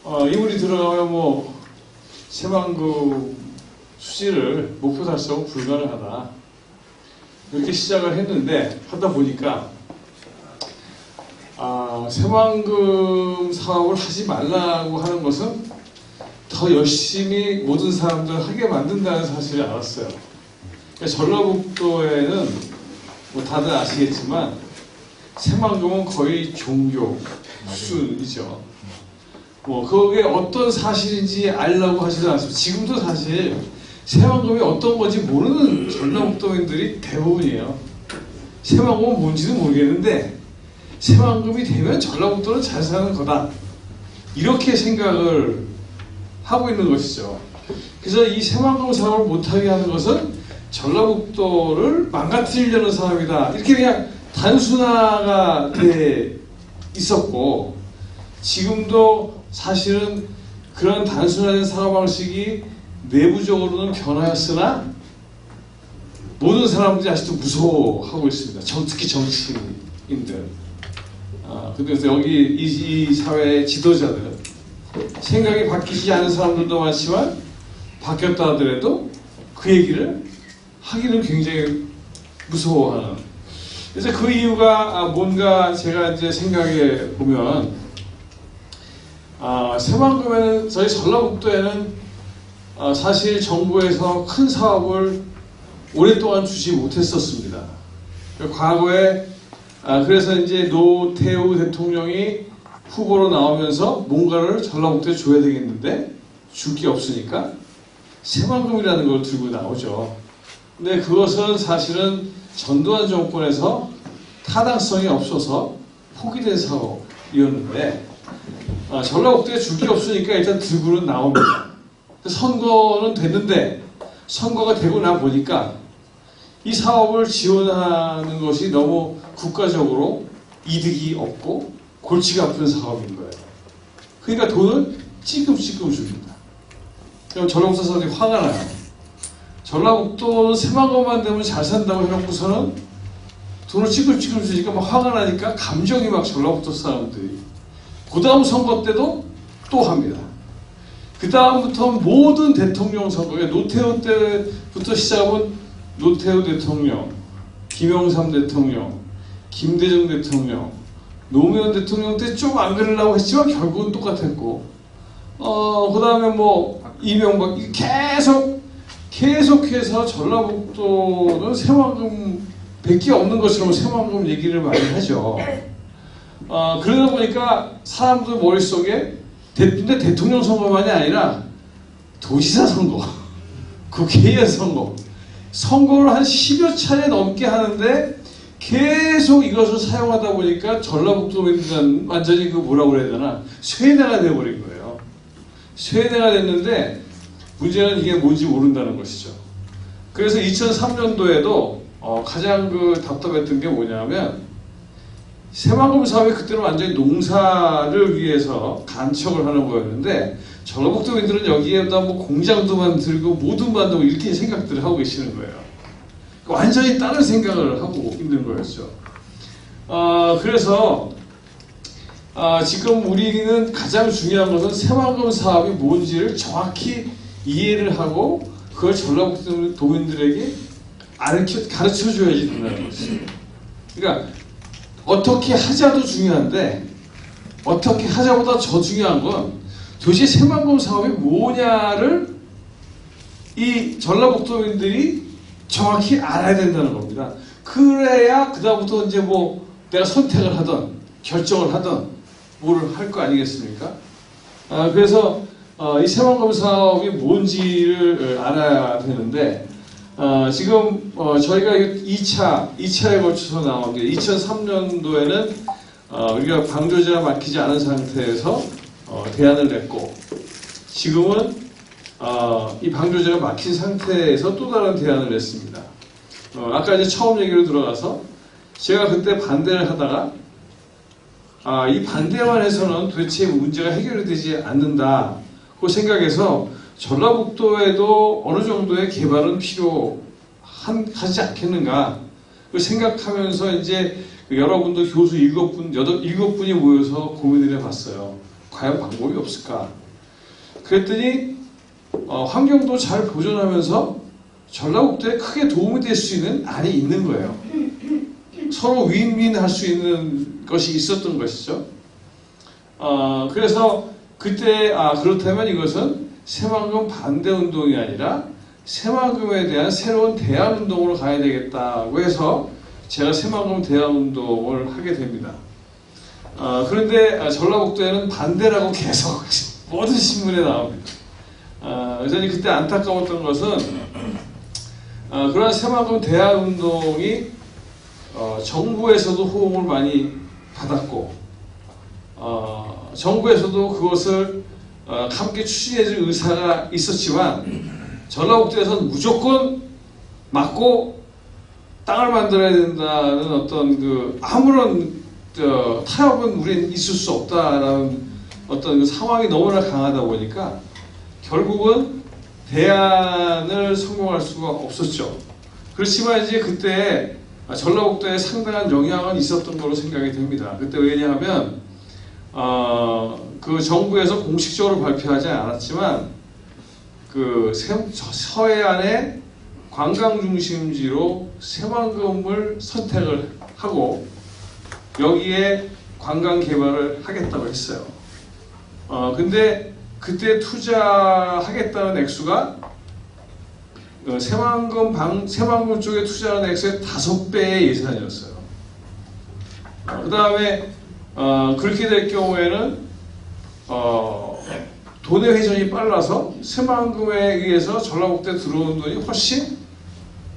이물이 들어가면 뭐 새만금 수지를 목표 달성은 불가능하다. 이렇게 시작을 했는데 하다 보니까 새만금 사업을 하지 말라고 하는 것은 더 열심히 모든 사람들 하게 만든다는 사실을 알았어요. 그러니까 전라북도에는 뭐 다들 아시겠지만 새만금은 거의 종교 수준이죠. 뭐 그게 어떤 사실인지 알려고 하지도 않습니다. 지금도 사실 새만금이 어떤 건지 모르는 전라북도민들이 대부분이에요. 새만금은 뭔지도 모르겠는데 새만금이 되면 전라북도는 잘 사는 거다. 이렇게 생각을 하고 있는 것이죠. 그래서 이 새만금 사업을 못하게 하는 것은 전라북도를 망가뜨리려는 사람이다. 이렇게 그냥 단순화가 돼 있었고, 지금도 사실은 그런 단순화된 사업 방식이 내부적으로는 변화였으나 모든 사람들이 아직도 무서워하고 있습니다. 특히 정치인들. 그래서 여기 이 사회의 지도자들, 생각이 바뀌지 않은 사람들도 많지만 바뀌었다 하더라도 그 얘기를 하기는 굉장히 무서워하는. 그래서 그 이유가 뭔가 제가 이제 생각해 보면, 새만금에는 저희 전라북도에는 사실 정부에서 큰 사업을 오랫동안 주지 못했었습니다. 과거에 그래서 이제 노태우 대통령이 후보로 나오면서 뭔가를 전라북도에 줘야 되겠는데 줄 게 없으니까 새만금이라는 걸 들고 나오죠. 근데 그것은 사실은 전두환 정권에서 타당성이 없어서 포기된 사업이었는데 전라북도에 줄 게 없으니까 일단 들고는 나옵니다. 선거는 됐는데 선거가 되고 나 보니까 이 사업을 지원하는 것이 너무 국가적으로 이득이 없고 골치가 아픈 사업인 거예요. 그러니까 돈을 찔끔찔끔 줍니다. 그럼 전라북도 사람들이 화가 나요. 전라북도는 새만금만 되면 잘 산다고 해놓고서는 돈을 찔끔찔끔 주니까 막 화가 나니까 감정이 막 전라북도 사람들이. 그 다음 선거 때도 또 합니다. 그 다음부터 모든 대통령 선거에 노태우 때부터 시작하면 노태우 대통령, 김영삼 대통령, 김대중 대통령, 노무현 대통령 때 좀 안 그러려고 했지만 결국은 똑같았고, 그 다음에 뭐 이명박, 계속해서 전라북도는 새만금 100개 없는 것처럼 새만금 얘기를 많이 하죠. 그러다 보니까 사람들 머릿속에 근데 대통령 선거만이 아니라 도지사 선거, 국회의원 선거, 선거를 한 10여 차례 넘게 하는데 계속 이것을 사용하다 보니까 전라북도민들은 완전히 그 뭐라고 그래야 되나, 쇠뇌가 돼버린 거예요. 쇠뇌가 됐는데 문제는 이게 뭔지 모른다는 것이죠. 그래서 2003년도에도 가장 답답했던 게 뭐냐면, 새만금 사업이 그때는 완전히 농사를 위해서 간척을 하는 거였는데 전라북도민들은 여기에다 뭐 공장도 만들고 뭐도 만들고 이렇게 생각들을 하고 계시는 거예요. 완전히 다른 생각을 하고 있는 거였죠. 그래서 지금 우리는 가장 중요한 것은 새만금 사업이 뭔지를 정확히 이해를 하고 그걸 전라북도민들에게 가르쳐줘야지 된다는 것이죠. 그러니까 어떻게 하자도 중요한데 어떻게 하자보다 더 중요한 건 도대체 새만금 사업이 뭐냐를 이 전라북도민들이 정확히 알아야 된다는 겁니다. 그래야 그다음부터 이제 뭐 내가 선택을 하든 결정을 하든 뭐를 할 거 아니겠습니까? 그래서 이 새만금 사업이 뭔지를 알아야 되는데, 지금 저희가 2차에 걸쳐서 나온 게 2003년도에는 우리가 방조제가 막히지 않은 상태에서 대안을 냈고, 지금은 이 방조제가 막힌 상태에서 또 다른 대안을 냈습니다. 아까 이제 처음 얘기로 들어가서 제가 그때 반대를 하다가 이 반대만 해서는 도대체 문제가 해결이 되지 않는다고 생각해서 전라북도에도 어느 정도의 개발은 필요하지 않겠는가 생각하면서 이제 여러분도 교수 7분이 모여서 고민을 해봤어요. 과연 방법이 없을까? 그랬더니 환경도 잘 보존하면서 전라북도에 크게 도움이 될 수 있는 안이 있는 거예요. 서로 윈윈할 수 있는 것이 있었던 것이죠. 그래서 그때 그렇다면 이것은 새만금 반대 운동이 아니라 새만금에 대한 새로운 대안 운동으로 가야 되겠다고 해서 제가 새만금 대안 운동을 하게 됩니다. 그런데 전라북도에는 반대라고 계속 모든 신문에 나옵니다. 그래서 그때 안타까웠던 것은 그러한 새만금 대안 운동이 정부에서도 호응을 많이 받았고 정부에서도 그것을 함께 추진해줄 의사가 있었지만 전라북도에서는 무조건 막고 땅을 만들어야 된다는 어떤 아무런 타협은 우린 있을 수 없다라는 어떤 그 상황이 너무나 강하다 보니까 결국은 대안을 성공할 수가 없었죠. 그렇지만 이제 그때 전라북도에 상당한 영향은 있었던 걸로 생각이 됩니다. 그때 왜냐하면 그 정부에서 공식적으로 발표하지 않았지만 그 서해안의 관광 중심지로 새만금을 선택을 하고 여기에 관광 개발을 하겠다고 했어요. 근데 그때 투자하겠다는 액수가 새만금 쪽에 투자하는 액수의 5배의 예산이었어요. 그 다음에 그렇게 될 경우에는 돈의 회전이 빨라서 새만금에 의해서 전라북도에 들어온 돈이 훨씬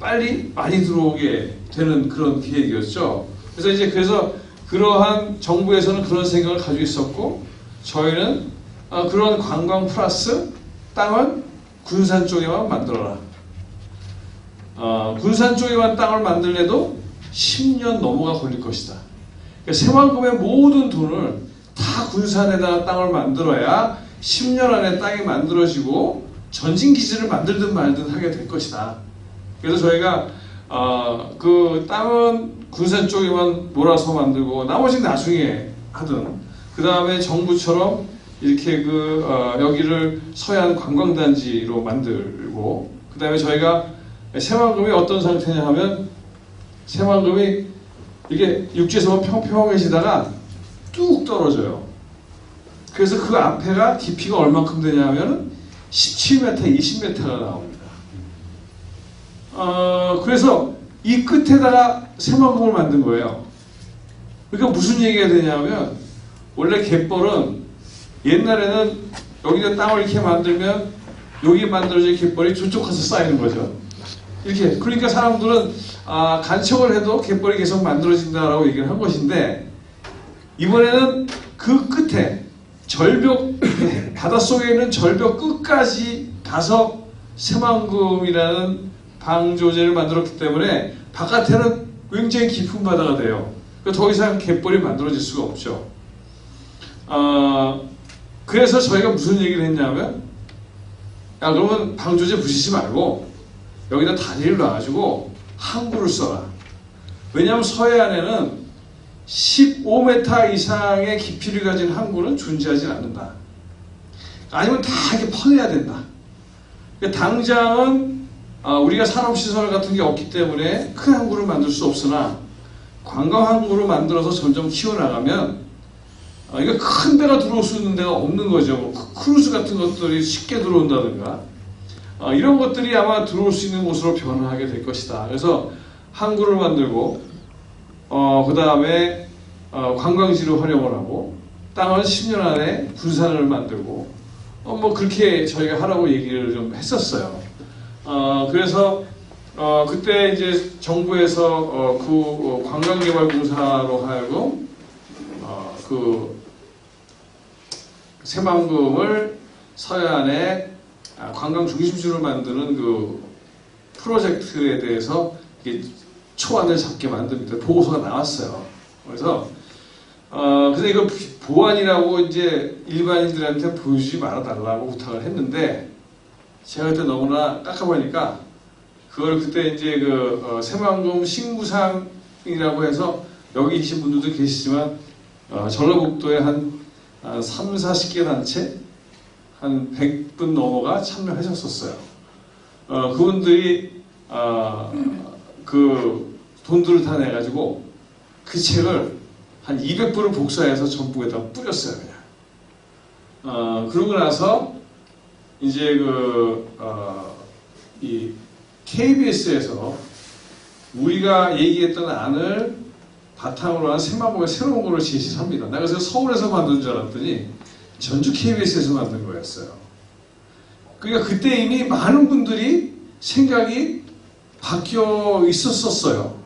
빨리 많이 들어오게 되는 그런 계획이었죠. 그래서 그러한 정부에서는 그런 생각을 가지고 있었고 저희는 그런 관광 플러스 땅은 군산 쪽에만 만들어라. 군산 쪽에만 땅을 만들래도 10년 넘어가 걸릴 것이다. 그러니까 새만금의 모든 돈을 다 군산에다가 땅을 만들어야 10년 안에 땅이 만들어지고 전진기지를 만들든 말든 하게 될 것이다. 그래서 저희가 그 땅은 군산 쪽에만 몰아서 만들고 나머지는 나중에 하든 그 다음에 정부처럼 이렇게 여기를 서해안 관광단지로 만들고 그 다음에 저희가 새만금이 어떤 상태냐 하면 새만금이 이게 육지에서 평평해지다가 뚝 떨어져요. 그래서 그 앞에가 깊이가 얼만큼 되냐 하면 17m, 20m가 나옵니다. 그래서 이 끝에다가 새만금을 만든 거예요. 그러니까 무슨 얘기가 되냐면 원래 갯벌은 옛날에는 여기다 땅을 이렇게 만들면 여기 만들어진 갯벌이 저쪽 가서 쌓이는 거죠. 이렇게. 그러니까 사람들은 간척을 해도 갯벌이 계속 만들어진다라고 얘기를 한 것인데 이번에는 그 끝에 절벽 바닷속에 있는 절벽 끝까지 가서 새만금이라는 방조제를 만들었기 때문에 바깥에는 굉장히 깊은 바다가 돼요. 그러니까 더 이상 갯벌이 만들어질 수가 없죠. 그래서 저희가 무슨 얘기를 했냐면 야 그러면 방조제 부시지 말고 여기다 다리를 놔가지고 항구를 써라. 왜냐하면 서해안에는 15m 이상의 깊이를 가진 항구는 존재하지 않는다. 아니면 다 이렇게 퍼내야 된다. 그러니까 당장은 우리가 산업시설 같은 게 없기 때문에 큰 항구를 만들 수 없으나 관광 항구를 만들어서 점점 키워나가면 이거 큰 배가 들어올 수 있는 데가 없는 거죠. 뭐 크루즈 같은 것들이 쉽게 들어온다든가 이런 것들이 아마 들어올 수 있는 곳으로 변화하게 될 것이다. 그래서 항구를 만들고 그 다음에 관광지로 활용을 하고 땅은 10년 안에 군산을 만들고 뭐 그렇게 저희가 하라고 얘기를 좀 했었어요. 그래서 그때 이제 정부에서 그 관광개발공사로 하여금 그 새만금을 서해안에 관광 중심지로 만드는 그 프로젝트에 대해서 초안을 잡게 만듭니다. 보고서가 나왔어요. 그래서 이거 보안이라고 이제 일반인들한테 보여주지 말아달라고 부탁을 했는데 제가 그때 너무나 깜깜하니까 그걸 그때 이제 새만금 신구상이라고 해서 여기 계신 분들도 계시지만 전라북도의 한 한 3, 40개 단체 한 100분 넘어가 참여하셨었어요. 그분들이 그 돈들을 다 내가지고 그 책을 한 200부를 복사해서 전북에다 뿌렸어요, 그냥. 그러고 나서 이제 이 KBS에서 우리가 얘기했던 안을 바탕으로 한 새마을의 새로운 거를 제시를 합니다. 내가 그래서 서울에서 만든 줄 알았더니 전주 KBS에서 만든 거였어요. 그러니까 그때 이미 많은 분들이 생각이 바뀌어 있었어요.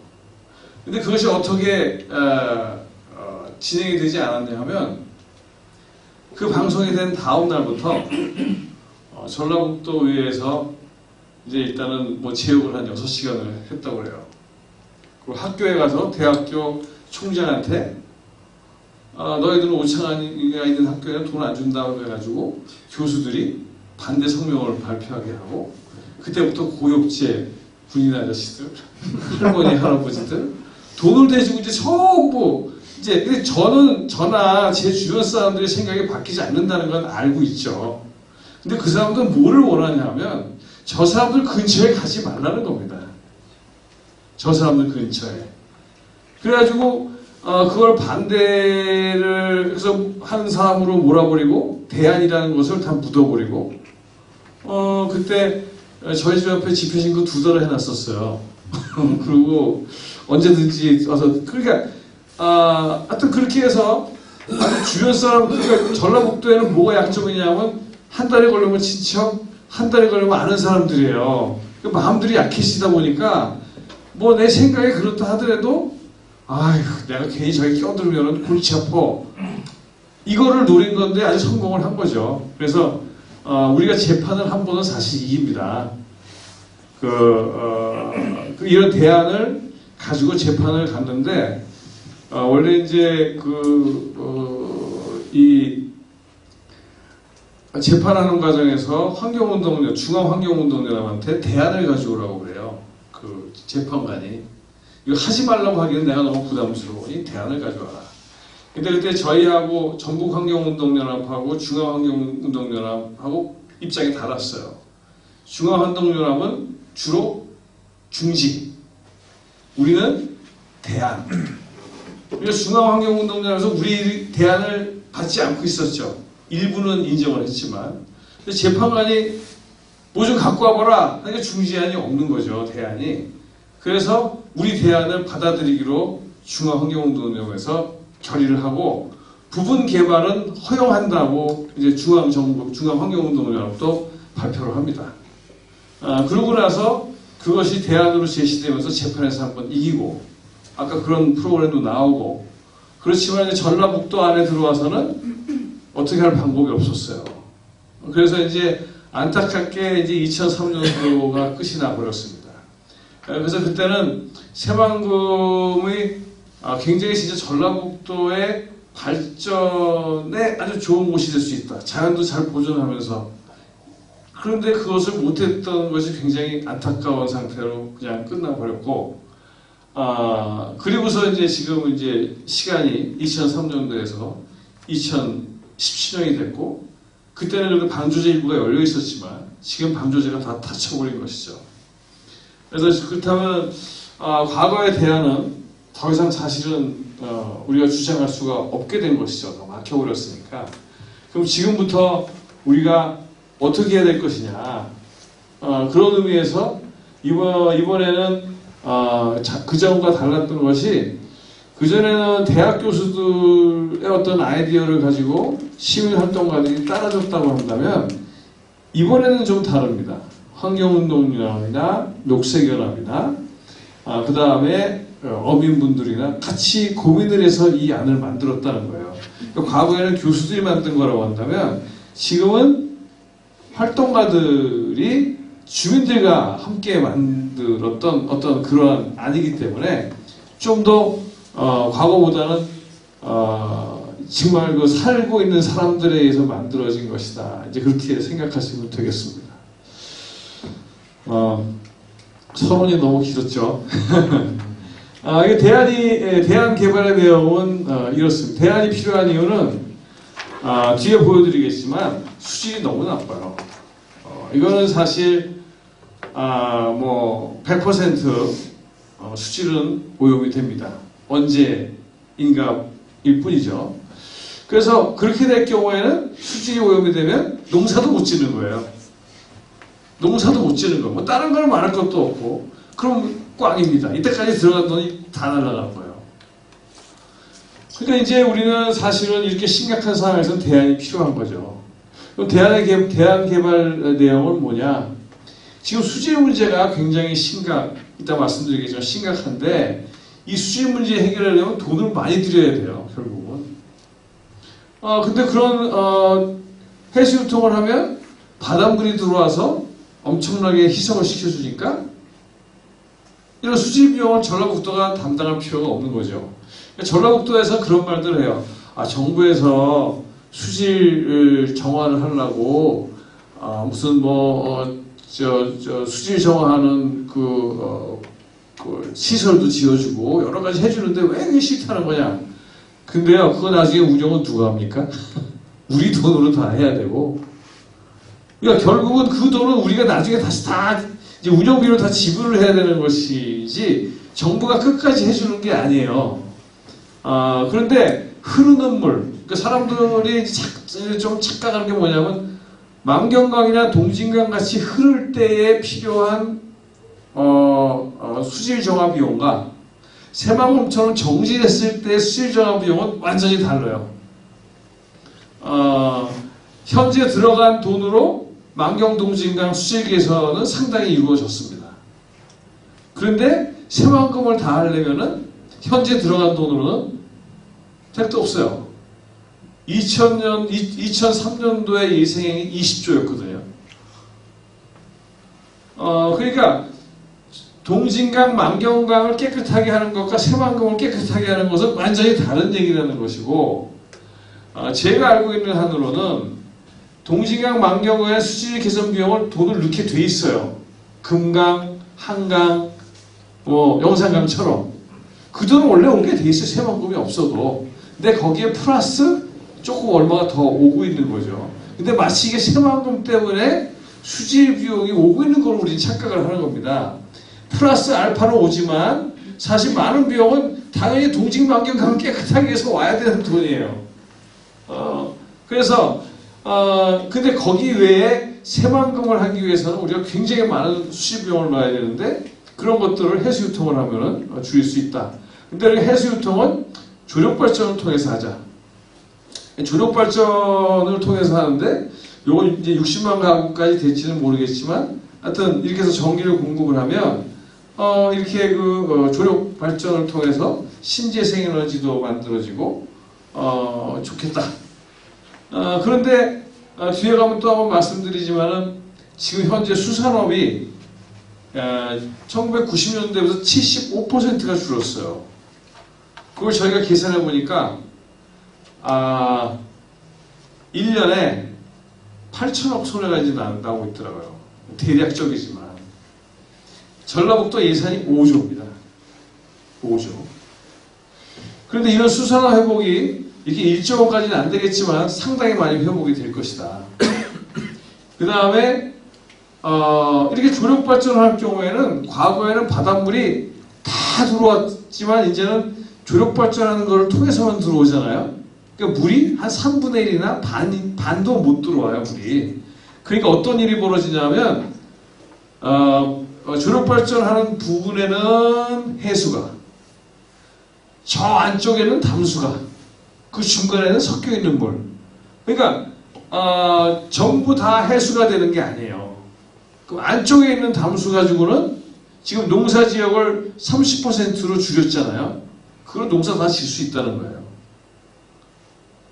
근데 그것이 어떻게 진행이 되지 않았냐 하면 그 방송이 된 다음 날부터 전라북도 의회에서 이제 일단은 뭐 제육을 한 6시간을 했다고 그래요. 그리고 학교에 가서 대학교 총장한테 너희들은 오창환이가 있는 학교에는 돈 안 준다고 해가지고 교수들이 반대 성명을 발표하게 하고 그때부터 고욕제 군인 아저씨들, 할머니, 할아버지들 돈을 대주고 이제 전부 이제 근데 저나 제 주변 사람들의 생각이 바뀌지 않는다는 건 알고 있죠. 근데 그 사람들은 뭐를 원하냐면 저 사람들 근처에 가지 말라는 겁니다. 저 사람들 근처에. 그래가지고 그걸 반대를 해서 한 사람으로 몰아버리고 대안이라는 것을 다 묻어버리고 그때 저희 집 앞에 집회신고 2달을 해놨었어요. 그리고 언제든지 와서 그러니까 하여튼 그렇게 해서 주변 사람 그러니까 전라북도에는 뭐가 약점이냐면 한 달에 걸리면 친척, 한 달에 걸리면 아는 사람들이에요. 그러니까 마음들이 약해지다 보니까 뭐 내 생각이 그렇다 하더라도 아휴 내가 괜히 저기 껴들면 골치 아파. 이거를 노린 건데 아주 성공을 한 거죠. 그래서 우리가 재판을 한 번은 사실 이깁니다. 이런 대안을 가지고 재판을 갔는데 원래 이제 이 재판하는 과정에서 환경운동연 중앙환경운동연합한테 대안을 가져오라고 그래요. 그 재판관이 이거 하지 말라고 하기는 내가 너무 부담스러우니 대안을 가져와라. 근데 그때 저희하고 전국환경운동연합하고 중앙환경운동연합하고 입장이 달랐어요. 중앙환경연합은 주로 중직, 우리는 대안. 그래서 중앙환경운동연합에서 우리 대안을 받지 않고 있었죠. 일부는 인정을 했지만 재판관이 뭐 좀 갖고 와봐라 하니까 중지안이 없는 거죠. 대안이. 그래서 우리 대안을 받아들이기로 중앙환경운동연합에서 결의를 하고 부분 개발은 허용한다고 이제 중앙환경운동연합도 발표를 합니다. 그러고 나서 그것이 대안으로 제시되면서 재판에서 한번 이기고 아까 그런 프로그램도 나오고 그렇지만 이제 전라북도 안에 들어와서는 어떻게 할 방법이 없었어요. 그래서 이제 안타깝게 이제 2003년도가 끝이 나버렸습니다. 그래서 그때는 새만금의 굉장히 진짜 전라북도의 발전에 아주 좋은 곳이 될 수 있다. 자연도 잘 보존하면서. 그런데 그것을 못했던 것이 굉장히 안타까운 상태로 그냥 끝나버렸고, 그리고서 이제 지금 이제 시간이 2003년도에서 2017년이 됐고, 그때는 여기 방조제 일부가 열려 있었지만, 지금 방조제가 다 닫혀버린 것이죠. 그래서 그렇다면, 과거의 대안은 더 이상 사실은 우리가 주장할 수가 없게 된 것이죠. 막혀버렸으니까. 그럼 지금부터 우리가 어떻게 해야 될 것이냐. 그런 의미에서 이번에는 그전과 달랐던 것이 그전에는 대학 교수들의 어떤 아이디어를 가지고 시민활동가들이 따라줬다고 한다면 이번에는 좀 다릅니다. 환경운동연합이나 녹색연합이나 그 다음에 어민분들이나 같이 고민을 해서 이 안을 만들었다는 거예요. 그러니까 과거에는 교수들이 만든 거라고 한다면 지금은 활동가들이 주민들과 함께 만들었던 어떤 그러한 안이기 때문에 좀 더 과거보다는 정말 그 살고 있는 사람들에 의해서 만들어진 것이다. 이제 그렇게 생각하시면 되겠습니다. 서론이 너무 길었죠. 이게 대안 개발의 내용은 이렇습니다. 대안이 필요한 이유는 뒤에 보여드리겠지만 수질이 너무 나빠요. 이거는 사실 뭐 100% 수질은 오염이 됩니다. 언제인가일 뿐이죠. 그래서 그렇게 될 경우에는 수질이 오염이 되면 농사도 못 짓는 거예요. 농사도 못 짓는 거. 뭐 다른 걸 말할 것도 없고. 그럼 꽝입니다. 이때까지 들어간 돈이 다 날아간 거예요. 그러니까 이제 우리는 사실은 이렇게 심각한 상황에서는 대안이 필요한 거죠. 그럼 대안 개발 내용은 뭐냐? 지금 수질 문제가 굉장히 이따 말씀드리겠지만 심각한데 이 수질 문제 해결하려면 돈을 많이 들여야 돼요. 결국은. 근데 그런 해수 유통을 하면 바닷물이 들어와서 엄청나게 희석을 시켜주니까 이런 수질 비용을 전라북도가 담당할 필요가 없는 거죠. 전라북도에서 그런 말들을 해요. 정부에서 수질 정화를 하려고 무슨 수질 정화하는 그 시설도 지어주고 여러 가지 해주는데 왜 그게 싫다는 거냐? 근데요, 그거 나중에 운영은 누가 합니까? 우리 돈으로 다 해야 되고. 그러니까 결국은 그 돈은 우리가 나중에 다시 다 이제 운영비로 다 지불을 해야 되는 것이지 정부가 끝까지 해주는 게 아니에요. 그런데 흐르는 물, 그러니까 사람들이 좀 착각하는 게 뭐냐면 만경강이나 동진강 같이 흐를 때에 필요한 수질 정화 비용과 새만금처럼 정지됐을 때 수질 정화 비용은 완전히 달라요. 현재 들어간 돈으로 만경 동진강 수질 개선은 상당히 이루어졌습니다. 그런데 새만금을 다 하려면은 현재 들어간 돈으로는 택도 없어요. 2003년도에 예생액이 20조였거든요. 그러니까 동진강, 만경강을 깨끗하게 하는 것과 새만금을 깨끗하게 하는 것은 완전히 다른 얘기라는 것이고, 제가 알고 있는 한으로는 동진강, 만경강의 수질 개선 비용을 돈을 넣게 돼 있어요. 금강, 한강, 영산강처럼. 그 돈은 원래 오게 돼 있어요. 새만금이 없어도. 근데 거기에 플러스 조금 얼마가 더 오고 있는 거죠. 근데 마치 이게 새만금 때문에 수질 비용이 오고 있는 걸 우리는 착각을 하는 겁니다. 플러스 알파는 오지만 사실 많은 비용은 당연히 동직만경강을 깨끗하게 해서 와야 되는 돈이에요. 그래서 근데 거기 외에 새만금을 하기 위해서는 우리가 굉장히 많은 수질 비용을 넣어야 되는데 그런 것들을 해수유통을 하면은 줄일 수 있다. 근데 해수유통은 조력발전을 통해서 하자. 조력발전을 통해서 하는데 요건 이제 60만 가구까지 될지는 모르겠지만 하여튼 이렇게 해서 전기를 공급을 하면 이렇게 조력발전을 통해서 신재생에너지도 만들어지고 좋겠다. 그런데 뒤에 가면 또 한번 말씀드리지만은 지금 현재 수산업이 1990년대부터 75%가 줄었어요. 그걸 저희가 계산해 보니까 1년에 8천억 손해가 이제 나고 있더라고요. 대략적이지만 전라북도 예산이 5조입니다. 5조. 그런데 이런 수산업 회복이 이렇게 1조 원까지는 안 되겠지만 상당히 많이 회복이 될 것이다. 그 다음에 이렇게 조력발전을 할 경우에는 과거에는 바닷물이 다 들어왔지만 이제는 조력발전하는 걸 통해서만 들어오잖아요. 그러니까 물이 한 3분의 1이나 반도 못 들어와요, 물이. 그러니까 어떤 일이 벌어지냐면 조력발전하는 부분에는 해수가, 저 안쪽에는 담수가, 그 중간에는 섞여 있는 물. 그러니까 전부 다 해수가 되는 게 아니에요. 그 안쪽에 있는 담수 가지고는 지금 농사 지역을 30%로 줄였잖아요. 그걸 농사 다 질 수 있다는 거예요.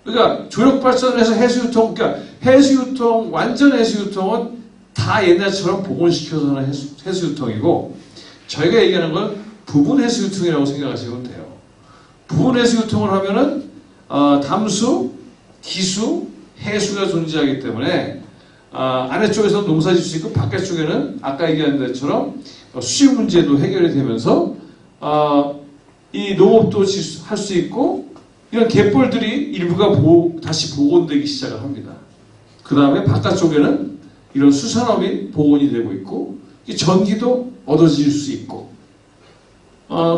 그러니까 조력발전을 해서 해수유통, 그러니까 해수유통, 완전 해수유통은 다 옛날처럼 복원시켜서 하는 해수유통이고, 저희가 얘기하는 건 부분 해수유통이라고 생각하시면 돼요. 부분 해수유통을 하면은 담수, 기수, 해수가 존재하기 때문에 아래쪽에서 농사 질 수 있고 바깥쪽에는 아까 얘기한 것처럼 수질 문제도 해결이 되면서 이 농업도 할 수 있고 이런 갯벌들이 일부가 다시 복원되기 시작을 합니다. 그 다음에 바깥쪽에는 이런 수산업이 복원이 되고 있고 전기도 얻어질 수 있고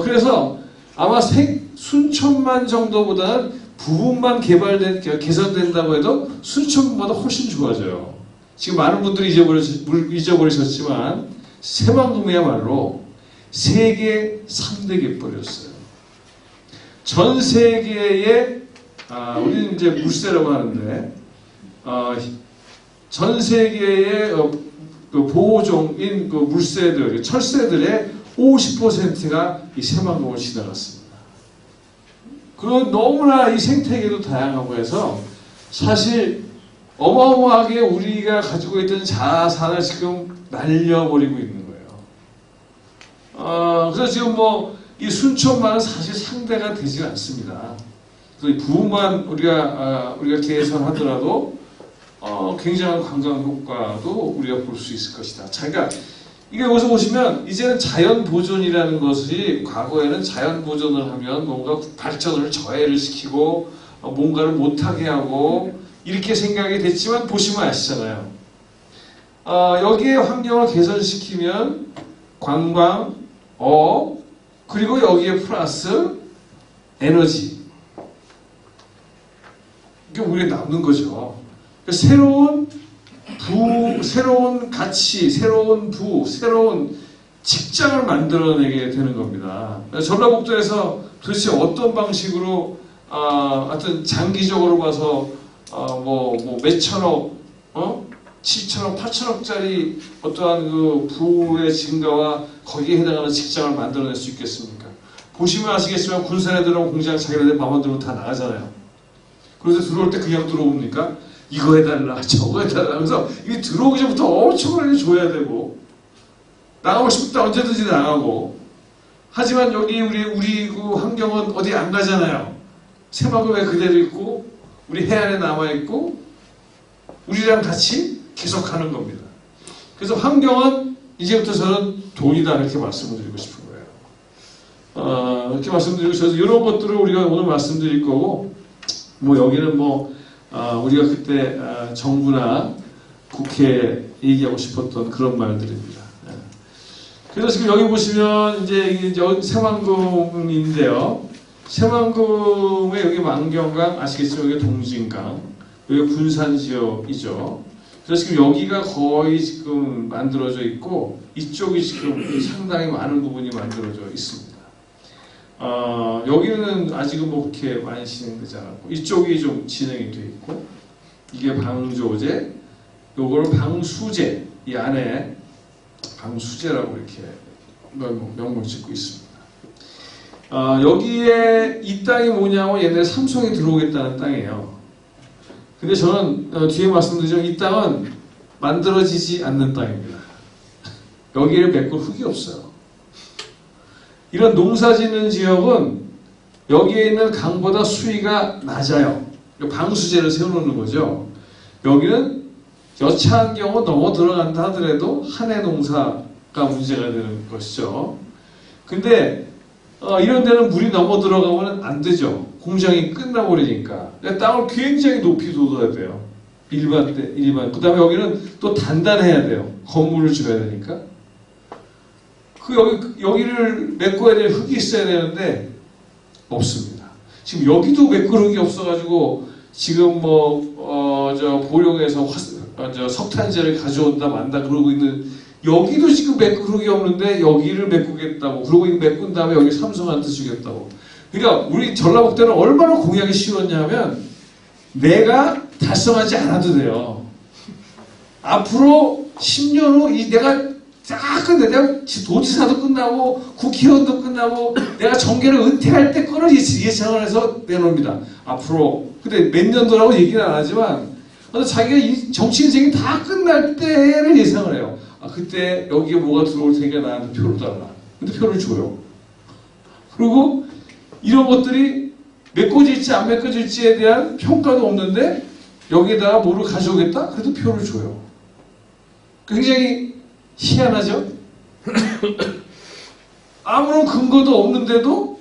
그래서 아마 순천만 정도보다는 부분만 개선된다고 해도 순천보다 훨씬 좋아져요. 지금 많은 분들이 잊어버리셨지만 새만금이야말로 세계 3대 갯벌이었어요. 전 세계의 우리는 이제 물새라고 하는데 전 세계의 그 보호종인 그 물새들, 철새들의 50%가 이 새만금을 지나갔습니다. 그리고 너무나 이 생태계도 다양하고 해서 사실 어마어마하게 우리가 가지고 있던 자산을 지금 날려버리고 있는 거예요. 그래서 지금 이 순천만은 사실 상대가 되지 않습니다. 그래서 부분만 우리가 개선하더라도 굉장한 관광 효과도 우리가 볼 수 있을 것이다. 자, 그러니까 이게 여기서 보시면 이제는 자연 보존이라는 것이 과거에는 자연 보존을 하면 뭔가 발전을 저해를 시키고 뭔가를 못하게 하고 이렇게 생각이 됐지만 보시면 아시잖아요. 여기에 환경을 개선시키면 관광, 그리고 여기에 플러스 에너지 이게 우리가 남는 거죠. 새로운 가치, 새로운 새로운 직장을 만들어내게 되는 겁니다. 전라북도에서 도대체 어떤 방식으로 하여튼 장기적으로 봐서 몇천억, 7천억, 8천억짜리 어떠한 그 부의 증가와 거기에 해당하는 직장을 만들어낼 수 있겠습니까? 보시면 아시겠지만 군산에 들어오면 공장 자기네들 마음에 들면 다 나가잖아요. 그래서 들어올 때 그냥 들어옵니까? 이거 해달라, 저거 해달라. 그래서 이게 들어오기 전부터 엄청나게 줘야 되고, 나가고 싶을 때 언제든지 나가고, 하지만 여기 우리 그 환경은 어디 안 가잖아요. 새마을에 그대로 있고, 우리 해안에 남아있고, 우리랑 같이 계속 가는 겁니다. 그래서 환경은 이제부터 저는 돈이다, 이렇게 말씀을 드리고 싶은 거예요. 이렇게 말씀드리고 싶어서 이런 것들을 우리가 오늘 말씀드릴 거고, 여기는 우리가 그때 정부나 국회에 얘기하고 싶었던 그런 말들입니다. 그래서 지금 여기 보시면 이제 새만금인데요. 새만금의 여기 만경강 아시겠지만 여기 동진강, 여기 군산 지역이죠. 그래서 지금 여기가 거의 지금 만들어져 있고 이쪽이 지금 상당히 많은 부분이 만들어져 있습니다. 여기는 아직은 그렇게 많이 진행되지 않았고 이쪽이 좀 진행이 되어 있고 이게 방조제, 요거를 방수제, 이 안에 방수제라고 이렇게 명목을 짓고 있습니다. 여기에 이 땅이 뭐냐면 옛날에 삼성이 들어오겠다는 땅이에요. 근데 저는 뒤에 말씀드리지만 이 땅은 만들어지지 않는 땅입니다. 여기를 메꿀 흙이 없어요. 이런 농사 짓는 지역은 여기에 있는 강보다 수위가 낮아요. 방수제를 세워놓는 거죠. 여기는 여차한 경우 넘어 들어간다 하더라도 한 해 농사가 문제가 되는 것이죠. 근데 이런 데는 물이 넘어 들어가면 안 되죠. 공장이 끝나버리니까. 땅을 굉장히 높이 둬둬야 돼요. 일반. 그 다음에 여기는 또 단단해야 돼요. 건물을 줘야 되니까. 여기를 메꿔야 될 흙이 있어야 되는데 없습니다. 지금 여기도 메꿀 흙이 없어가지고 지금 보령에서 석탄재를 가져온다 만다 그러고 있는 여기도 지금 메꿀 흙이 없는데 여기를 메꾸겠다고 그러고 메꾼 다음에 여기 삼성한테 주겠다고. 그러니까 우리 전라북도는 얼마나 공약이 쉬웠냐면 내가 달성하지 않아도 돼요. 앞으로 10년 후 내가 딱 끝내. 내가 도지사도 끝나고 국회의원도 끝나고 내가 정계를 은퇴할 때 거를 예상을 해서 내놓습니다. 앞으로. 근데 몇 년도라고 얘기는 안 하지만 자기가 이 정치 인생이 다 끝날 때를 예상을 해요. 그때 여기에 뭐가 들어올 테니까 나한테 표를 달라. 근데 표를 줘요. 그리고 이런 것들이 메꿔질지 안 메꿔질지에 대한 평가도 없는데 여기에다가 뭐를 가져오겠다? 그래도 표를 줘요. 굉장히 희한하죠? 아무런 근거도 없는데도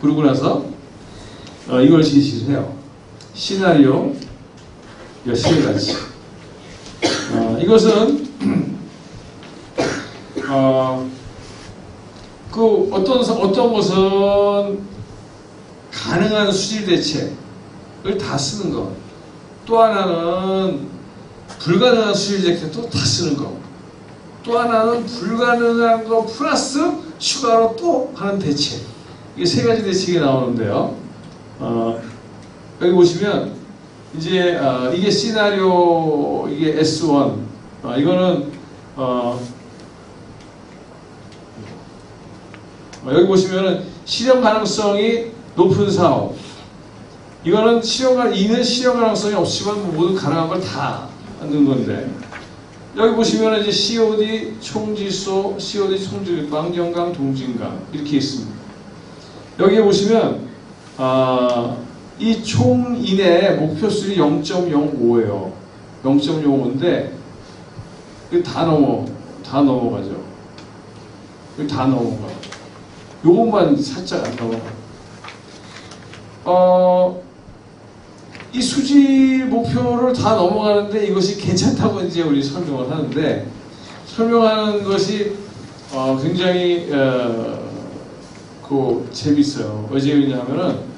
그러고 나서 이걸 제시를 해요. 시나리오 13가지. 이것은 그 어떤 것은 가능한 수질 대책을 다 쓰는 것. 또 하나는 불가능한 수질 대책도 다 쓰는 것. 또 하나는 불가능한 거 플러스 추가로 또 하는 대책. 이게 세 가지 대책이 나오는데요. 여기 보시면 이제 이게 시나리오, 이게 S1. 이거는 여기 보시면은 실현 가능성이 높은 사업. 이거는 이는 실현 가능성이 없지만 모든 가능한 걸 다 하는 건데, 여기 보시면은 이제 COD 총지소, COD 총질, 망경강, 동진강 이렇게 있습니다. 여기에 보시면 이 총인의 목표수율이 0.05예요. 0.05인데 다 넘어가죠. 다 넘어가. 요것만 살짝 안 넘어가. 이 수질 목표를 다 넘어가는데 이것이 괜찮다고 이제 우리 설명을 하는데, 설명하는 것이 굉장히 재밌어요. 왜 재밌냐면은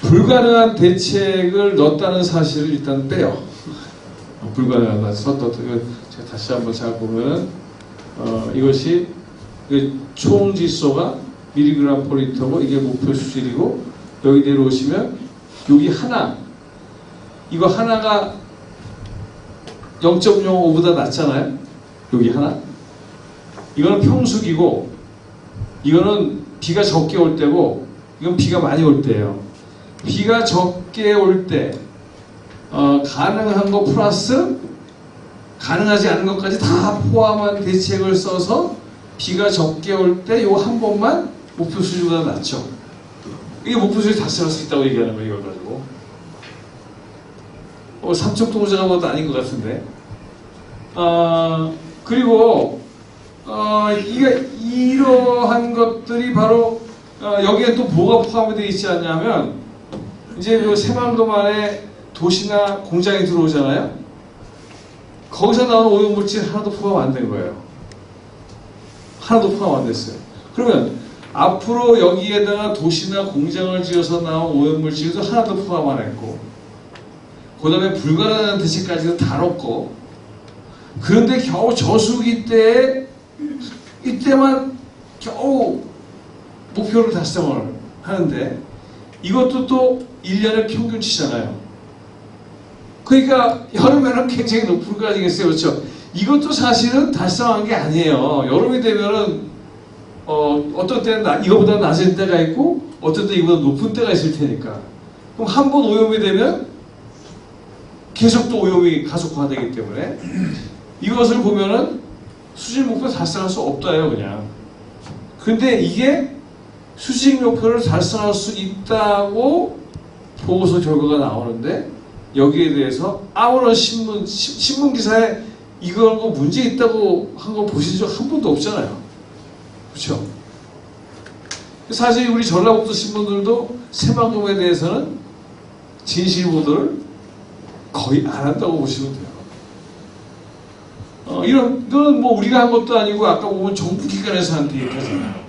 불가능한 대책을 넣었다는 사실을 일단 빼요. 불가능한 제가 다시 한번 잘 보면은 이것이 총 지소가 밀리그램 퍼 리터고 이게 목표 수질이고, 여기 내려오시면 여기 이거 하나가 0.05보다 낮잖아요. 여기 하나. 이거는 평수기고, 이거는 비가 적게 올 때고, 이건 비가 많이 올 때예요. 비가 적게 올 때 가능한 거 플러스 가능하지 않은 것까지 다 포함한 대책을 써서 비가 적게 올 때 요 한 번만 목표 수준보다 낮죠. 이게 목표 수준이 달성할 수 있다고 얘기하는 거예요. 이걸 가지고 삼척동자가 뭐도 아닌 것 같은데. 그리고 이러한 것들이 바로 여기에 또 뭐가 포함이 되어 있지 않냐면, 이제 그 새만금 안에 도시나 공장이 들어오잖아요. 거기서 나오는 오염물질 하나도 포함 안 된 거예요. 하나도 포함 안 됐어요. 그러면 앞으로 여기에다가 도시나 공장을 지어서 나온 오염물질도 하나도 포함 안 했고, 그 다음에 불가능한 대책까지도 다 넣고, 그런데 겨우 저수기 때 이때만 겨우 목표를 달성을 하는데, 이것도 또 1년의 평균치잖아요. 그러니까 여름에는 굉장히 높을 거 아니겠어요? 그렇죠? 이것도 사실은 달성한 게 아니에요. 여름이 되면은 어떤 때는 이거보다 낮은 때가 있고, 어떤 때 이거보다 높은 때가 있을 테니까. 그럼 한 번 오염이 되면 계속 또 오염이 가속화되기 때문에 이것을 보면은 수질 목표 달성할 수 없다예요, 그냥. 근데 이게 수질 목표를 달성할 수 있다고 보고서 결과가 나오는데, 여기에 대해서 아무런 신문 기사에 이거 문제 있다고 한 거 보신 적 한 번도 없잖아요. 그렇죠? 사실 우리 전라북도 신문들도 새만금에 대해서는 진실 보도를 거의 안 한다고 보시면 돼요. 이거는 뭐 우리가 한 것도 아니고, 아까 보면 정부 기관에서 한 데이터잖아요.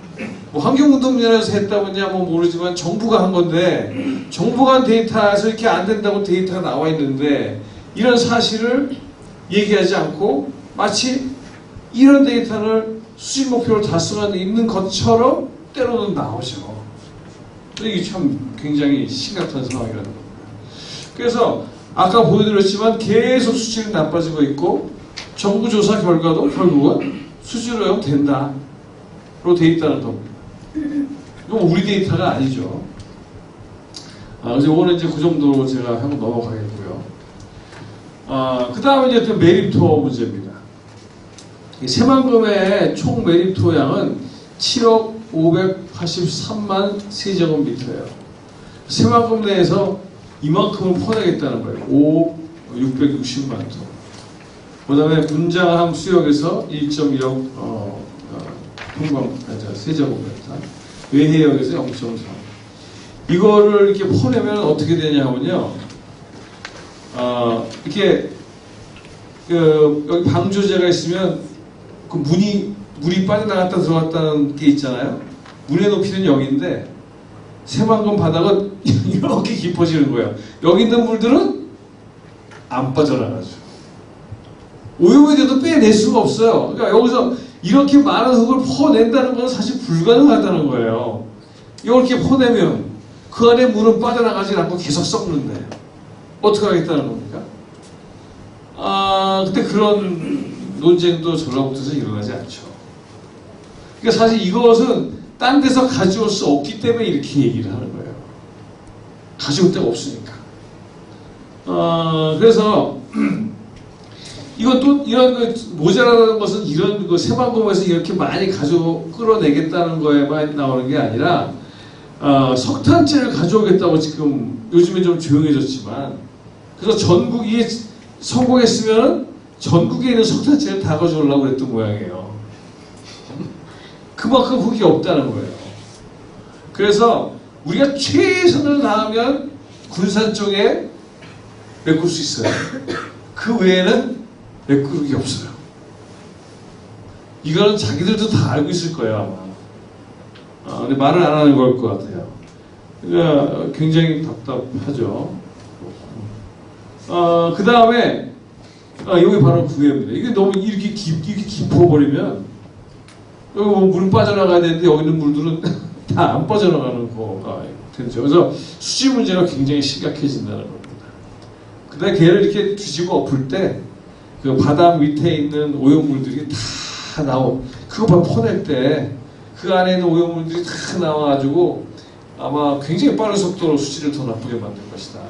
뭐 환경운동위원회에서 했다고냐 뭐 모르지만 정부가 한 건데, 정부가 한 데이터에서 이렇게 안 된다고 데이터가 나와 있는데, 이런 사실을 얘기하지 않고 마치 이런 데이터를 수질 목표를 달성하는 있는 것처럼 때로는 나오죠. 이게 참 굉장히 심각한 상황이라는 겁니다. 그래서 아까 보여드렸지만 계속 수질이 나빠지고 있고, 정부 조사 결과도 결국은 수질 오염 된다로 돼 있다는 겁니다. 이건 우리 데이터가 아니죠. 그래서 오늘 이제 그 정도로 제가 한번 넘어가겠고요. 그 다음에 이제 매립토 문제입니다. 새만금의 총 매립토양은 7억 583만 세제곱미터예요. 새만금 내에서 이만큼을 퍼내겠다는 거예요. 5억 660만 톤. 그 다음에 분장항 수역에서 1.1억 세제곱미터. 외해역에서 0.3. 이거를 이렇게 퍼내면 어떻게 되냐 하면요. 이렇게 여기 방조제가 있으면 그 물이 빠져나갔다 들어갔다는 게 있잖아요. 물의 높이는 0인데 새만금 바닥은 이렇게 깊어지는 거예요. 여기 있는 물들은 안 빠져나가죠. 오염이 돼도 빼낼 수가 없어요. 그러니까 여기서 이렇게 많은 흙을 퍼낸다는 건 사실 불가능하다는 거예요. 이렇게 퍼내면 그 안에 물은 빠져나가지 않고 계속 썩는데 어떻게 하겠다는 겁니까? 근데 그런 논쟁도 전라북도에서 일어나지 않죠. 그러니까 사실 이것은 딴 데서 가져올 수 없기 때문에 이렇게 얘기를 하는 거예요. 가져올 데가 없으니까. 그래서 이건 또 이런 모자라는 것은 이런 새만금에서 이렇게 많이 끌어내겠다는 거에만 나오는 게 아니라 석탄재를 가져오겠다고 지금 요즘에 좀 조용해졌지만 그래서 전국이 성공했으면 전국에 있는 석탄재를 다 가져오려고 그랬던 모양이에요. 그만큼 흙이 없다는 거예요. 그래서 우리가 최선을 다하면 군산 쪽에 메꿀 수 있어요. 그 외에는 메꿀 게 없어요. 이거는 자기들도 다 알고 있을 거예요, 아마. 근데 말을 안 하는 걸 것 같아요. 그러니까 굉장히 답답하죠. 그 다음에 여기 바로 구해입니다. 이게 너무 이렇게 깊어버리면 여기 뭐 물 빠져나가야 되는데 여기 있는 물들은 다 안 빠져나가는 거가 되죠. 그래서 수지 문제가 굉장히 심각해진다는 겁니다. 그 다음에 걔를 이렇게 뒤집어 엎을 때 그 바닥 밑에 있는 오염물들이 다 그거 퍼낼 때 그 안에 있는 오염물들이 다 나와가지고 아마 굉장히 빠른 속도로 수질을 더 나쁘게 만들 것이다.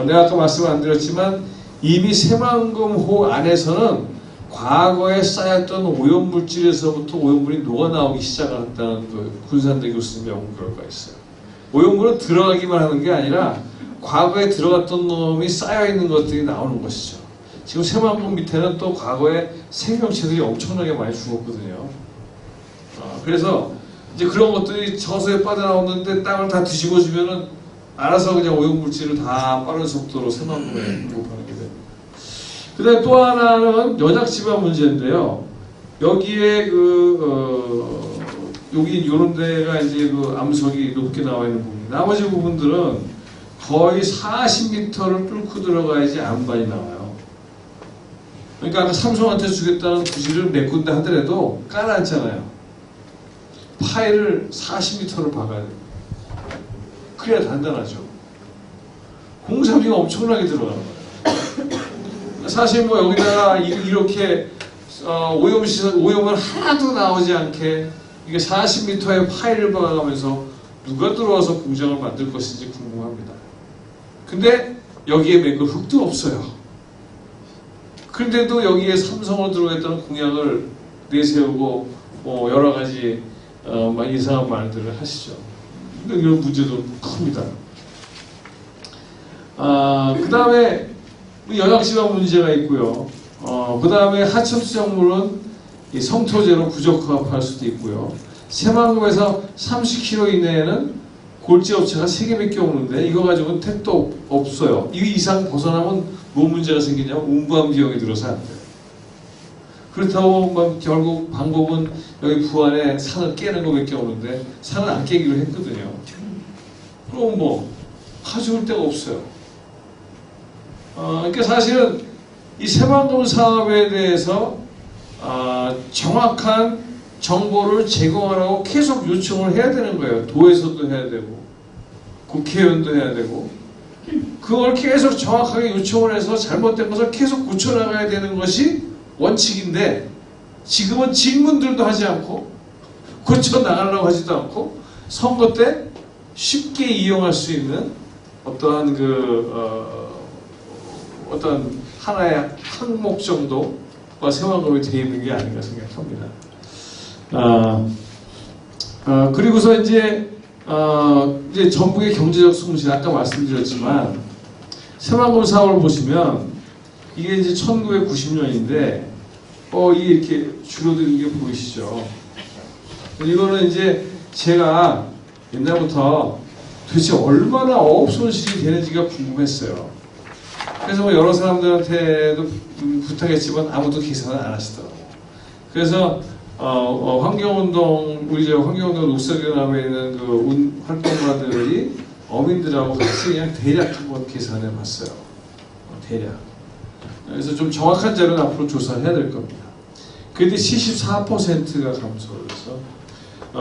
내가 아까 말씀 안 드렸지만 이미 새만금호 안에서는 과거에 쌓였던 오염물질에서부터 오염물이 녹아나오기 시작했다는 군산대 교수님의 연구 결과가 있어요. 오염물은 들어가기만 하는 게 아니라 과거에 들어갔던 놈이 쌓여있는 것들이 나오는 것이죠. 지금 새만금 밑에는 또 과거에 생명체들이 엄청나게 많이 죽었거든요. 그래서 이제 그런 것들이 저수에 빠져나오는데 땅을 다 뒤집어주면은 알아서 그냥 오염물질을 다 빠른 속도로 새만금에 공급하는 게 됩니다. 그 다음에 또 하나는 연약지방 문제인데요. 여기에 여기 요런 데가 이제 그 암석이 높게 나와 있는 부분. 나머지 부분들은 거의 40m를 뚫고 들어가야지 암반이 나와요. 그러니까 아까 삼성한테 주겠다는 부지를 메꾼다 하더라도 깔아놨잖아요. 파일을 40m를 박아야 돼요. 그래야 단단하죠. 공사비가 엄청나게 들어가는 거예요. 사실 뭐 여기다가 이렇게 오염을 하나도 나오지 않게 이게 40m의 파일을 박아가면서 누가 들어와서 공장을 만들 것인지 궁금합니다. 근데 여기에 메꿀 흙도 없어요. 그런데도 여기에 삼성으로 들어오겠다는 공약을 내세우고 여러 가지 이상한 말들을 하시죠. 이런 문제도 큽니다. 그 다음에 연약지방 문제가 있고요. 그 다음에 하천 수작물은 성토제로 부적합할 수도 있고요. 새만금에서 30km 이내에는 골지업체가 3개밖에 없는데 이거 가지고는 택도 없어요. 이 이상 벗어나면 뭐 문제가 생기냐면 운반 비용이 들어서 안 돼요. 그렇다고 결국 방법은 여기 부안에 산을 깨는 것밖에 없는데 산을 안 깨기로 했거든요. 그럼 뭐 가져올 데가 없어요. 그러니까 사실은 이 새만금 사업에 대해서 정확한 정보를 제공하라고 계속 요청을 해야 되는 거예요. 도에서도 해야 되고 국회의원도 해야 되고 그걸 계속 정확하게 요청을 해서 잘못된 것을 계속 고쳐나가야 되는 것이 원칙인데 지금은 질문들도 하지 않고 고쳐나가려고 하지도 않고 선거 때 쉽게 이용할 수 있는 어떠한 어떤 하나의 항목 정도가 새만금이 되어 있는 게 아닌가 생각합니다. 그리고서 이제 전북의 경제적 성실 아까 말씀드렸지만 새만금 사업을 보시면 이게 이제 1990년인데 이게 이렇게 줄어드는 게 보이시죠? 이거는 이제 제가 옛날부터 도대체 얼마나 어업 손실이 되는지가 궁금했어요. 그래서 뭐 여러 사람들한테도 부탁했지만 아무도 계산을 안 하시더라고요. 그래서 환경운동, 우리 저 환경운동 녹색연합에 있는 그 활동가들이 어민들하고 같이 그냥 대략 한번 계산해 봤어요. 대략. 그래서 좀 정확한 자료는 앞으로 조사를 해야 될 겁니다. 그런데 74%가 감소를 해서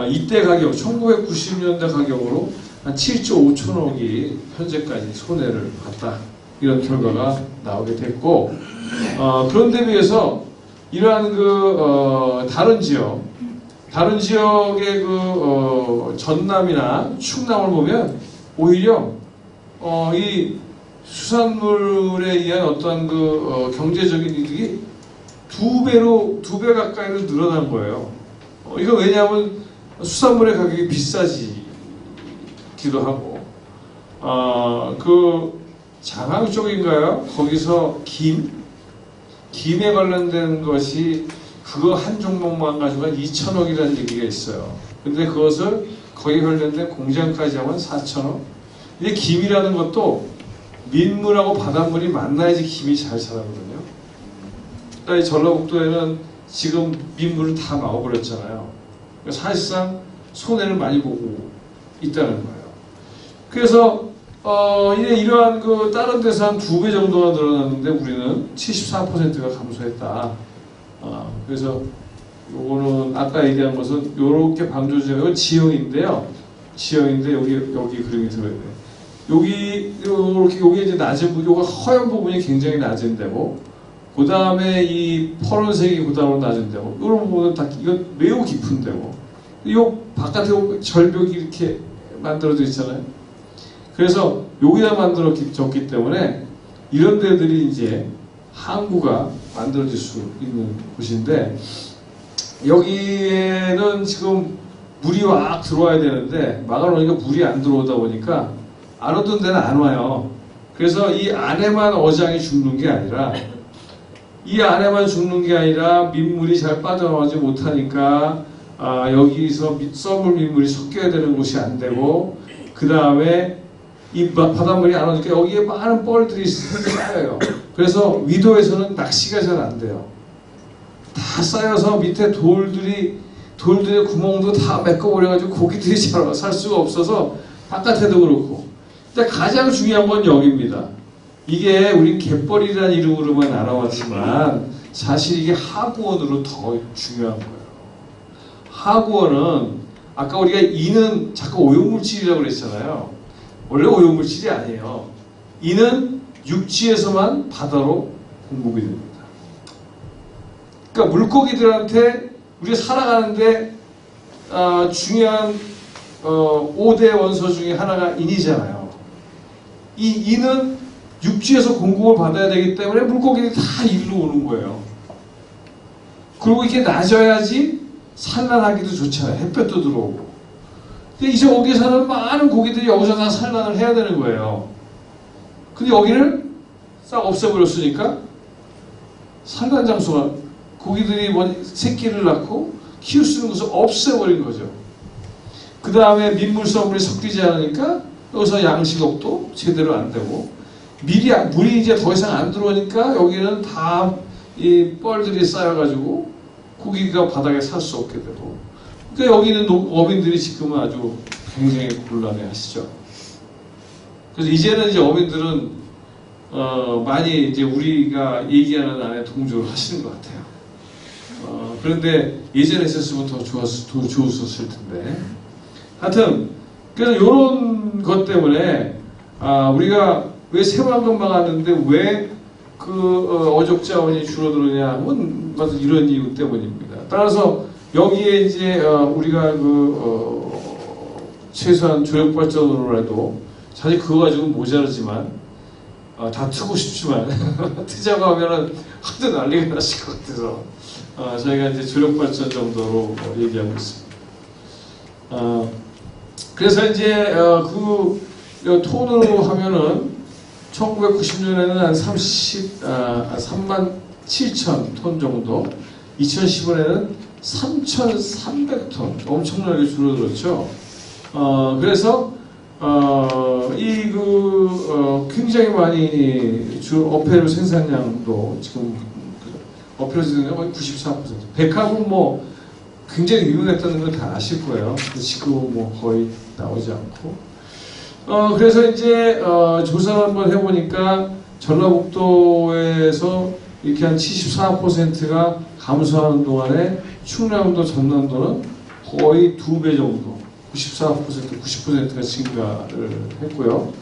이때 가격, 1990년대 가격으로 한 7조 5천억이 현재까지 손해를 봤다. 이런 결과가 나오게 됐고, 그런데 비해서 이러한 다른 지역의 전남이나 충남을 보면 오히려 이 수산물에 의한 어떤 경제적인 이득이 두 배 가까이로 늘어난 거예요. 이거 왜냐하면 수산물의 가격이 비싸지기도 하고, 장항 쪽인가요? 거기서 김에 관련된 것이 그거 한 종목만 가지고 한 2천억이라는 얘기가 있어요. 근데 그것을 거기 관련된 공장까지 하면 4천억. 근데 김이라는 것도 민물하고 바닷물이 만나야지 김이 잘 자라거든요. 그러니까 이 전라북도에는 지금 민물을 다 막아버렸잖아요. 그러니까 사실상 손해를 많이 보고 있다는 거예요. 그래서 이러한 다른 데서 한 2배 정도가 늘어났는데 우리는 74%가 감소했다. 그래서 요거는 아까 얘기한 것은 요렇게 방조제가 이건 지형인데요. 지형인데 여기 그림이 들어있네요. 여기 이제 낮은 부분, 요거 허연 부분이 굉장히 낮은 데고, 그 다음에 이 파란색이 그 다음으로 낮은 데고, 이런 부분은 다 이건 매우 깊은 데고, 요 바깥에 절벽이 이렇게 만들어져 있잖아요. 그래서 여기다 만들어졌기 때문에 이런 데들이 이제 항구가 만들어질 수 있는 곳인데, 여기에는 지금 물이 막 들어와야 되는데 막아놓으니까 물이 안 들어오다 보니까 안 오던 데는 안 와요. 그래서 이 안에만 어장이 죽는 게 아니라 민물이 잘 빠져나오지 못하니까 여기서 썰물 민물이 섞여야 되는 곳이 안 되고, 그 다음에 이 바닷물이 안 오니까 여기에 많은 뻘들이 쌓여요. 그래서 위도에서는 낚시가 잘 안 돼요. 다 쌓여서 밑에 돌들의 구멍도 다 메꿔버려가지고 고기들이 잘 살 수가 없어서 바깥에도 그렇고. 근데 가장 중요한 건 여기입니다. 이게 우린 갯벌이라는 이름으로만 알아왔지만 사실 이게 하구원으로 더 중요한 거예요. 하구원은 아까 우리가 이는 자꾸 오염물질이라고 그랬잖아요. 원래 오염물질이 아니에요. 이는 육지에서만 바다로 공급이 됩니다. 그러니까 물고기들한테 우리가 살아가는데 중요한 5대 원소 중에 하나가 인이잖아요. 이 인은 육지에서 공급을 받아야 되기 때문에 물고기들이 다 일로 오는 거예요. 그리고 이게 낮아야지 산란하기도 좋잖아요. 햇볕도 들어오고. 근데 이제 여기 사는 많은 고기들이 여기서 다 산란을 해야 되는 거예요. 근데 여기를 싹 없애버렸으니까 산란 장소가, 고기들이 새끼를 낳고 키울 수 있는 것을 없애버린 거죠. 그 다음에 민물성물이 섞이지 않으니까 여기서 양식업도 제대로 안 되고, 물이 이제 더 이상 안 들어오니까 여기는 다 이 뻘들이 쌓여가지고 고기가 바닥에 살 수 없게 되고, 그러니까 여기는 어민들이 지금은 아주 굉장히 곤란해 하시죠. 그래서 이제는 이제 어민들은 많이 이제 우리가 얘기하는 안에 동조를 하시는 것 같아요. 그런데 예전에 했었으면 더 좋았을 텐데. 하여튼, 그래서 이런 것 때문에, 우리가 왜 새만금 막았는데 왜 어족 자원이 줄어드느냐 하면, 바로 이런 이유 때문입니다. 따라서 여기에 이제, 우리가 최소한 조력발전으로라도, 사실 그거 가지고 모자르지만, 다 트고 싶지만, 트자고 하면은 하도 난리가 났을 것 같아서, 저희가 이제 조력발전 정도로 얘기하고 있습니다. 그래서 이제 톤으로 하면은 1990년에는 한 3만 7천 톤 정도, 2015년에는 3,300톤 엄청나게 줄어들었죠. 그래서 굉장히 많이 어패류 생산량도 지금 어패류 생산량 거의 94%. 백합은 뭐 굉장히 유명했다는 걸 다 아실 거예요. 지금은 뭐 거의 나오지 않고. 그래서 이제 조사를 한번 해보니까 전라북도에서 이렇게 한 74%가 감소하는 동안에 충남도, 전남도는 거의 2배 정도, 94%, 90%가 증가를 했고요.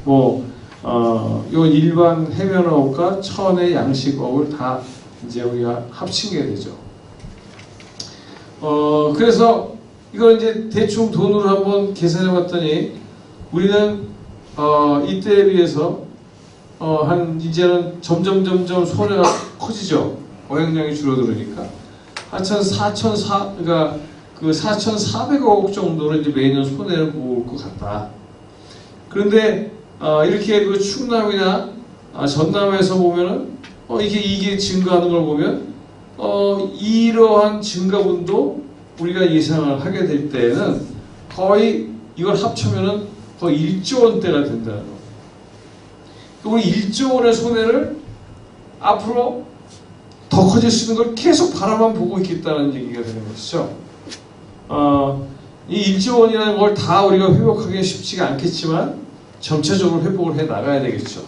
요 일반 해면어업과 천의 양식어업을 다 이제 우리가 합친 게 되죠. 그래서 이걸 이제 대충 돈으로 한번 계산해 봤더니 우리는 이때에 비해서 이제는 점점 손해가 커지죠. 어획량이 줄어들으니까. 그러니까 그 4,400억 정도는 이제 매년 손해를 볼 것 같다. 그런데 이렇게 그 충남이나 전남에서 보면은 이게 증가하는 걸 보면 이러한 증가분도 우리가 예상을 하게 될 때는 거의 이걸 합치면은 거의 1조 원대가 된다는 거. 우리 1조 원의 손해를 앞으로 더 커질 수 있는 걸 계속 바라만 보고 있겠다는 얘기가 되는 것이죠. 이 1조 원이라는 걸 다 우리가 회복하기는 쉽지가 않겠지만 점차적으로 회복을 해 나가야 되겠죠.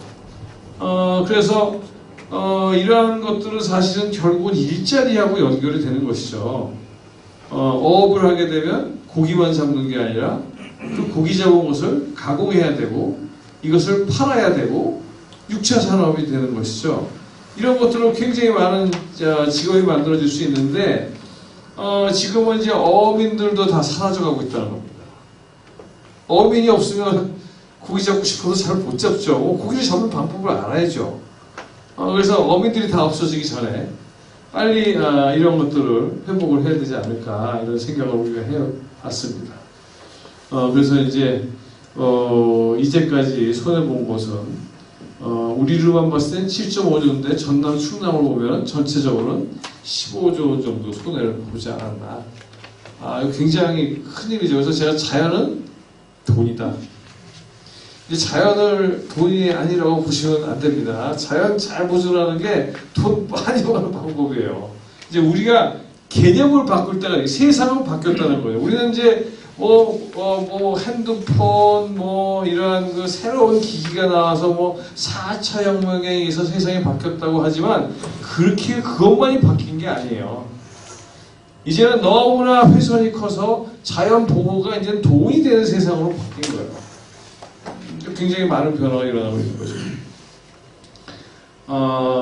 그래서 이러한 것들은 사실은 결국은 일자리하고 연결이 되는 것이죠. 어업을 하게 되면 고기만 잡는 게 아니라 그 고기 잡은 것을 가공해야 되고 이것을 팔아야 되고 6차 산업이 되는 것이죠. 이런 것들로 굉장히 많은 직업이 만들어질 수 있는데 지금은 이제 어민들도 다 사라져가고 있다는 겁니다. 어민이 없으면 고기 잡고 싶어도 잘 못 잡죠. 고기를 잡는 방법을 알아야죠. 그래서 어민들이 다 없어지기 전에 빨리 이런 것들을 회복을 해야 되지 않을까 이런 생각을 우리가 해왔습니다. 그래서 이제 이제까지 손해본 것은 우리로만 봤을 땐 7.5조인데 전남, 충남을 보면 전체적으로는 15조 정도 손해를 보지 않았나. 이거 굉장히 큰일이죠. 그래서 제가 자연은 돈이다. 자연을 돈이 아니라고 보시면 안 됩니다. 자연 잘 보존하는 게 돈 많이 버는 방법이에요. 이제 우리가 개념을 바꿀 때가 세상은 바뀌었다는 거예요. 우리는 이제 핸드폰, 이러한 그 새로운 기기가 나와서 4차 혁명에 의해서 세상이 바뀌었다고 하지만 그것만이 바뀐 게 아니에요. 이제는 너무나 훼손이 커서 자연 보호가 이제는 돈이 되는 세상으로 바뀐 거예요. 굉장히 많은 변화가 일어나고 있는 거죠.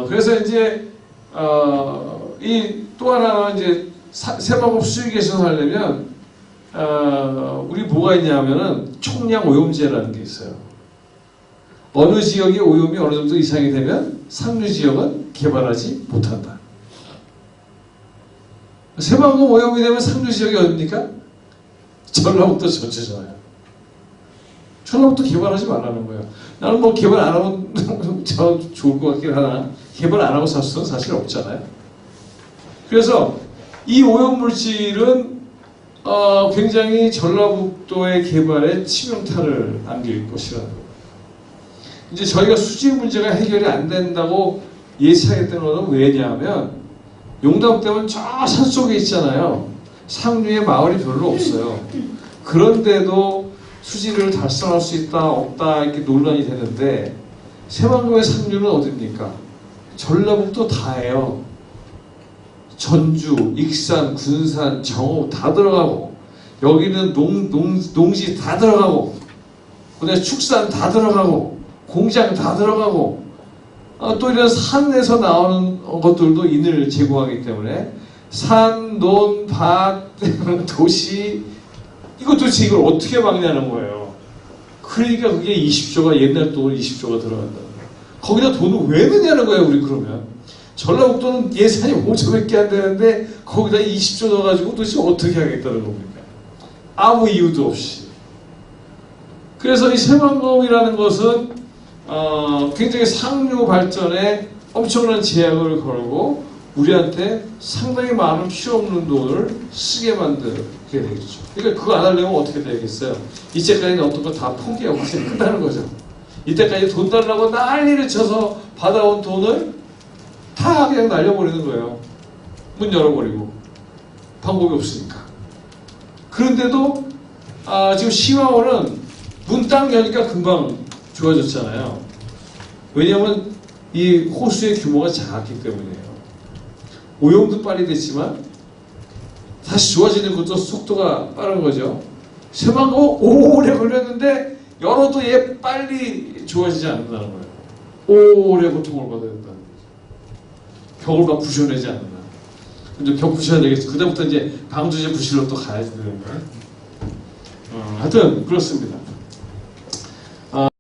그래서 이제 이 또 하나는 이제 새마법 수익 개선하려면 우리 뭐가 있냐면은 총량 오염제라는 게 있어요. 어느 지역의 오염이 어느 정도 이상이 되면 상류 지역은 개발하지 못한다. 새마법 오염이 되면 상류 지역이 어딥니까? 전라북도 전체잖아요. 전라북도 개발하지 말라는 거예요. 나는 개발 안 하면 저 좋을 것 같긴 하나 개발 안 하고 살 수는 사실 없잖아요. 그래서 이 오염물질은 굉장히 전라북도의 개발에 치명타를 안길 것이라는 거예요. 이제 저희가 수질 문제가 해결이 안 된다고 예측했던 것은 왜냐하면 용담댐은 저 산속에 있잖아요. 상류에 마을이 별로 없어요. 그런데도 수질을 달성할 수 있다 없다 이렇게 논란이 되는데 새만금의 상류는 어딥니까? 전라북도 다예요. 전주, 익산, 군산, 정읍 다 들어가고 여기는 농지 다 들어가고 그다음에 축산 다 들어가고 공장 다 들어가고 또 이런 산에서 나오는 것들도 인을 제공하기 때문에 산, 논, 밭, 도시 이거 도대체 이걸 어떻게 막냐는 거예요. 그러니까 그게 20조가 옛날 돈 20조가 들어간다는 거예요. 거기다 돈을 왜 넣냐는 거예요. 우리 그러면 전라북도는 예산이 5조밖에 안 되는데 거기다 20조 넣어가지고 도대체 어떻게 하겠다는 겁니까? 아무 이유도 없이. 그래서 이 새만금이라는 것은 굉장히 상류 발전에 엄청난 제약을 걸고 우리한테 상당히 많은 필요 없는 돈을 쓰게 만들게 되겠죠. 그러니까 그거 안 하려면 어떻게 되겠어요? 이때까지는 어떤 거 다 포기하고 그냥 끝나는 거죠. 이때까지 돈 달라고 난리를 쳐서 받아온 돈을 다 그냥 날려버리는 거예요. 문 열어버리고. 방법이 없으니까. 그런데도 지금 시마원은 문 딱 여니까 금방 좋아졌잖아요. 왜냐하면 이 호수의 규모가 작았기 때문이에요. 오염도 빨리 됐지만 다시 좋아지는 것도 속도가 빠른 거죠. 새만거 오래 걸렸는데 열어도 얘 빨리 좋아지지 않는다는 거예요. 오래 고통을 받아야 된다는 거죠. 벽을 막 부셔내지 않는다. 이제 벽 부셔야 되겠죠. 그다음부터 이제 방두제 부실로 또 가야 되는 거예요. 하여튼 그렇습니다.